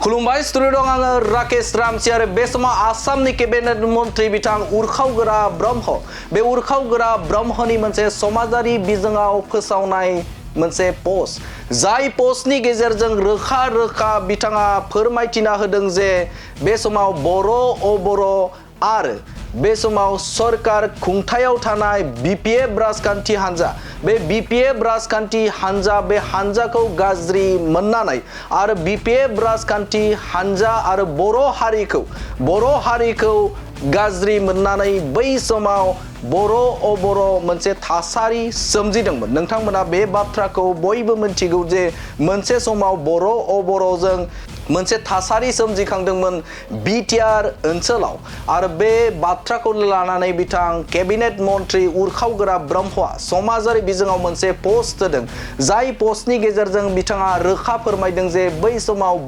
खुलुमबाय स्टुडिअ दं आङो राकेश रामसि आरो बे समाव आसामनि केबिनेट मन्त्रि बिथां उरखावगोरा ब्रह्म बे उरखावगोरा ब्रह्मनि मोनसे समाजारि बिजोङाव फोसावनाय मोनसे पोस्ट जाय पोस्टनि गेजेरजों रोखा रोखा बिथाङा फोरमायथिना होदों जे बे समाव बर' अबर' आरो बे समाव सरकार खुंथायाव थानाय बिपिएफ राजखान्थि हान्जा बे बिपिएफ राजखान्थि हान्जा बे हान्जाखौ गाज्रि मोननानै आरो बिपिएफ राजखान्थि हान्जा आरो बर' हारिखौ गाज्रि मोननानै बै समाव बर' अबर' मोनसे थासारि सोमजिदोंमोन। नोंथांमोना बे बाथ्राखौ बयबो मिथिगौ जे मोनसे समाव बर' अबर'जों मोनसे थासारि सोमजिखांदोंमोन बिटिआर ओनसोलाव आरो बे बाथ्राखौ लानानै बिथां केबिनेट मन्त्रि उरखावगोरा ब्रह्मआ समाजारि बिजोङाव मोनसे पोस्ट होदों जाय पोस्टनि गेजेरजों बिथाङा रोखा फोरमायदों जे बै समाव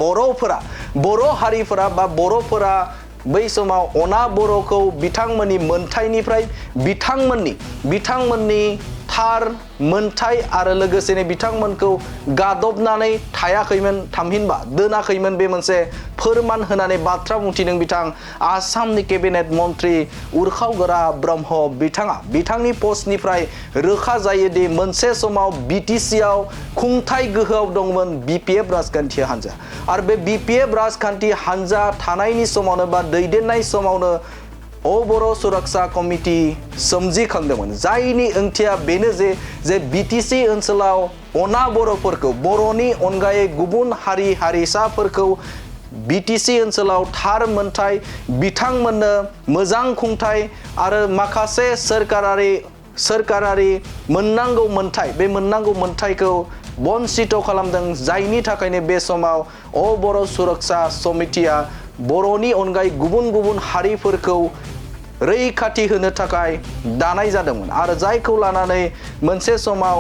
बर' हारिफोरा बा बर'फोरा बै समाव अना बर'खौ बिथांमोननि मोनथायनिफ्राय बिथांमोननि थार मोनथाय आरो लोगोसेनो बिथांमोनखौ गादबनानै थायाखैमोन थामहिनबा दोनाखैमोन बे मोनसे फोरमान होनानै बाथ्रा बुंथिदों बिथां आसामनि केबिनेट मन्त्रि उरखावगोरा ब्रह्म बिथाङा बिथांनि पस्टनिफ्राय रोखा जायो दि मोनसे समाव बिटिसिआव खुंथाय गोहोआव दंमोन बिपिएफ राजखान्थि हान्जा आरो बे बिपिएफ राजखान्थि हान्जा थानायनि समावनो बा दैदेननाय समावनो अबर' सुरक्षा कमिटि सोमजिखांदोंमोन जायनि ओंथिया बेनो जे बिटिसि ओनसोलाव अना बर'फोरखौ बर'नि अनगायै गुबुन हारि हारिसाफोरखौ बिटिसि ओनसोलाव थार मोनथाय बिथांमोननो मोजां खुंथाय आरो माखासे सोरकारारि मोननांगौ मोनथाय बे मोननांगौ मोनथायखौ बन्सित खालामदों जायनि थाखायनो बे समाव अबर' सुरक्षा समितिया बर'नि अनगायै गुबुन हारिफोरखौ रैखाथि होनो थाखाय दानाय जादोंमोन आरो जायखौ लानानै मोनसे समाव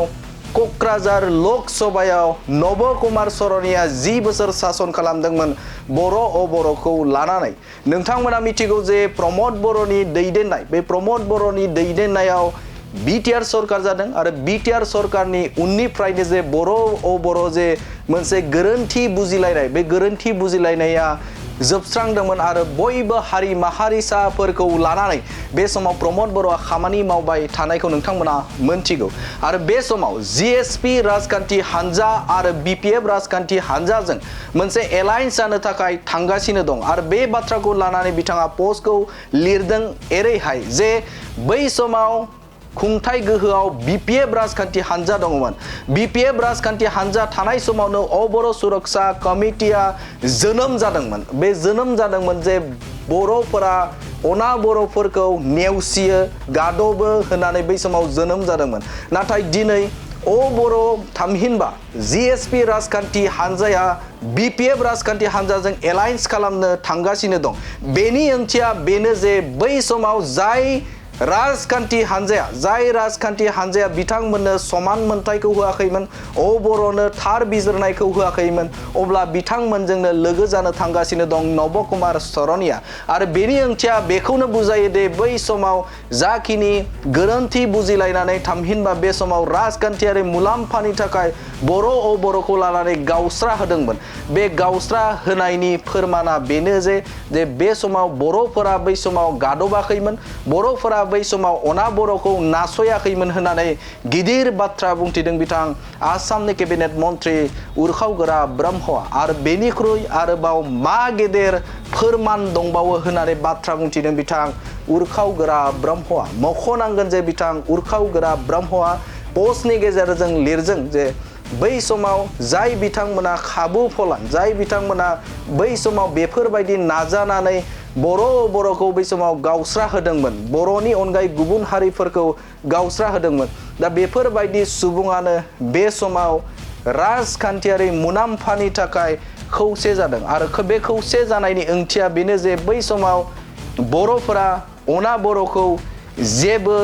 क'क्राझार लक सभायाव नब कुमार सरनिया 10 बोसोर सासन खालामदोंमोन बर' अबर'खौ लानानै। नोंथांमोना मिथिगौ जे प्रमद बर'नि दैदेननाय बे प्रमद बर'नि दैदेननायाव बिटिआर सरकार जादों आरो बिटिआर सरकारनि उननिफ्रायनो जे बर' अबर' जे मोनसे गोरोन्थि बुजिलायनाय बे गोरोन्थि बुजिलायनाया जोबस्रांदोंमोन आरो बयबो हारि माहारिसाफोरखौ लानानै बे समाव प्रमद बर'आ खामानि मावबाय थानायखौ नोंथांमोना मोनथिगौ आरो बे समाव जिएसपि राजखान्थि हान्जा आरो बिपिएफ राजखान्थि हान्जाजों मोनसे एलायन्स जानो थाखाय थांगासिनो दं आरो बे बाथ्राखौ लानानै बिथाङा पस्टखौ लिरदों एरैहाय जे बै समाव खुंथाय गोहोआव बिपिएफ राजखान्थि हान्जा दङमोन बिपिएफ राजखान्थि हान्जा थानाय समावनो अबर' सुरक्षा कमिटिया जोनोम जादोंमोन बे जोनोम जादोंमोन जे बर'फोरा अना बर'फोरखौ नेवसियो गादबो होननानै बै समाव जोनोम जादोंमोन नाथाय दिनै अबर' थामहिनबा जिएसपि राजखान्थि हान्जाया बिपिएफ राजखान्थि हान्जाजों एलायन्स खालामनो थांगासिनो दं बेनि ओंथिया बेनो जे बै समाव जाय राजखान्थि हान्जाया बिथांमोननो समान मोनथायखौ होआखैमोन अबर'नो थार बिजिरनायखौ होआखैमोन अब्ला बिथांमोनजोंनो लोगो जानो थांगासिनो दं नब कुमार सरनिया आरो बेनि ओंथिया बेखौनो बुजायो दि बै समाव जाखिनि गोरोन्थि बुजिलायनानै थामहिनबा बे समाव राजखान्थियारि मुलाम्फानि थाखाय बर' अबर'खौ लानानै गावस्रा होदोंमोन बे गावस्रा होनायनि फोरमाना बेनो जे बे समाव बर'फोरा बै समाव गादबाखैमोन बर'फोरा बै समाव अना बर'खौ नासयाखैमोन होननानै गिदिर बाथ्रा बुंथिदों बिथां आसामनि केबिनेट मन्त्रि उरखावगोरा ब्रह्मआ आरो बेनिख्रुइ आरोबाव मा गेदेर फोरमान दंबावो होननानै बाथ्रा बुंथिदों बिथां उरखावगोरा ब्रह्मआ मख'नांगोन जे बिथां उरखावगोरा ब्रह्मआ पस्टनि गेजेरजों लिरदों जे बै समाव जाय बिथांमोना खाबु फलान जाय बिथांमोना बै समाव बेफोरबायदि नाजानानै बर'खौ बै समाव गावस्रा होदोंमोन बर'नि अनगायै गुबुन हारिफोरखौ गावस्रा होदोंमोन दा बेफोरबायदि सुबुङानो बे समाव राजखान्थियारि मुलाम्फानि थाखाय खौसे जादों आरो बे खौसे जानायनि ओंथिया बेनो जे बै समाव बर'फोरा अना बर'खौ जेबो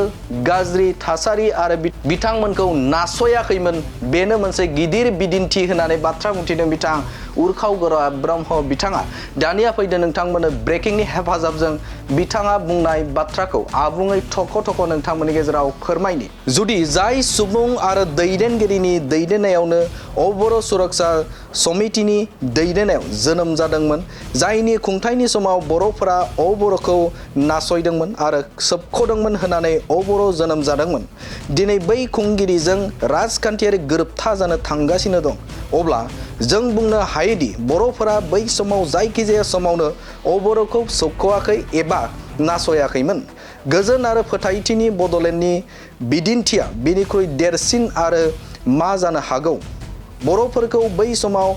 गाज्रि थासारि आरो बिथांमोनखौ नासयाखैमोन बेनो मोनसे गिदिर बिदिन्थि होननानै बाथ्रा बुंथिदों बिथां उरखावगोरा ब्रह्म बिथाङा दानिया फैदों नोंथांमोननो ब्रेकिंनि हेफाजाबजों बिथाङा बुंनाय बाथ्राखौ आबुङै थख' नोंथांमोननि गेजेराव फोरमायनि। जुदि जाय सुबुं आरो दैदेनगिरिनि दैदेननायावनो बर' सुरक्षा समितिनि दैदेननायाव जोनोम जादोंमोन, जायनि खुंथायनि समाव बर'फोरा बर'खौ नासयदोंमोन आरो सोबख'दोंमोन होननानै बर' जोनोम जादोंमोन, दिनै बै खुंगिरिजों राजखान्थियारि गोरोबथा जानो थांगासिनो दं, अब्ला जों बुंनो हायोदि बर'फोरा बै समाव जायखिजाया समावनो बर'खौ सोबख'आखै एबा नासयाखैमोन। गोजोन आरो फोथायथिनि बड'लेण्डनि बिदिन्थिया बेनिख्रुइ देरसिन आरो मा जानो हागौ? बर'फोरखौ बै समाव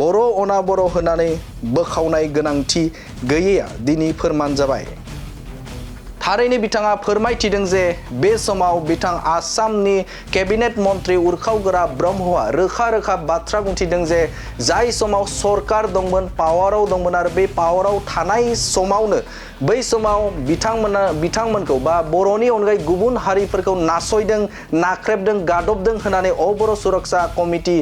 बर' अना बर' होननानै बोखावनाय गोनांथि गैयैया दिनै फोरमान जाबाय। थारैनो बिथाङा फोरमायथिदों जे बे समाव बिथां आसामनि केबिनेट मन्त्रि उरखावगोरा ब्रह्मआ रोखा बाथ्रा बुंथिदों जे जाय समाव सरकार दंमोन, पावाराव दंमोन आरो बे पावाराव थानाय समावनो बै समाव बिथांमोनखौ बा बर'नि अनगायै गुबुन हारिफोरखौ नासयदों, नाख्रेबदों, गादबदों होननानै बर' सुरक्षा कमिटि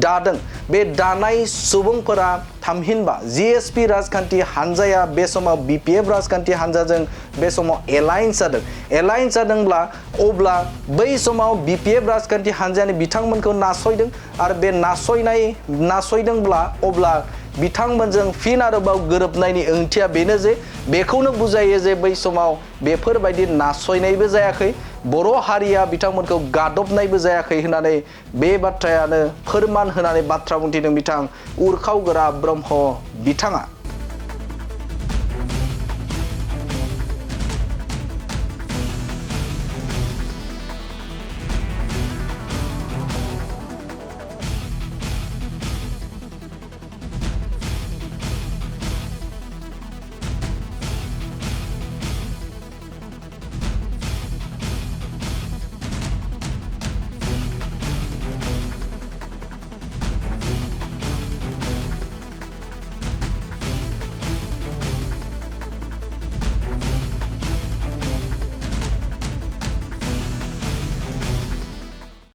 दादों। बे दानाय सुबुंफोरा थामहिनबा जिएसपि राजखान्थि हानजाया बे समाव बिपिएफ राजखान्थि हानजाजों बे समाव एलायन्स जादों। एलायन्स जादोंब्ला अब्ला बै समाव बिपिएफ राजखान्थि हानजायानो बिथांमोनखौ नासयदों आरो बे नासयदोंब्ला अब्ला बिथांमोनजों फिन आरोबाव गोरोबनायनि ओंथिया बेनो जे बेखौनो बुजायो जे बै समाव बेफोरबायदि नासयनायबो जायाखै, बर' हारिया बिथांमोनखौ गादबनायबो जायाखै होननानै बे बाथ्रायानो फोरमान होनानै बाथ्रा बुंथिदों बिथां उरखावगोरा ब्रह्म बिथाङा।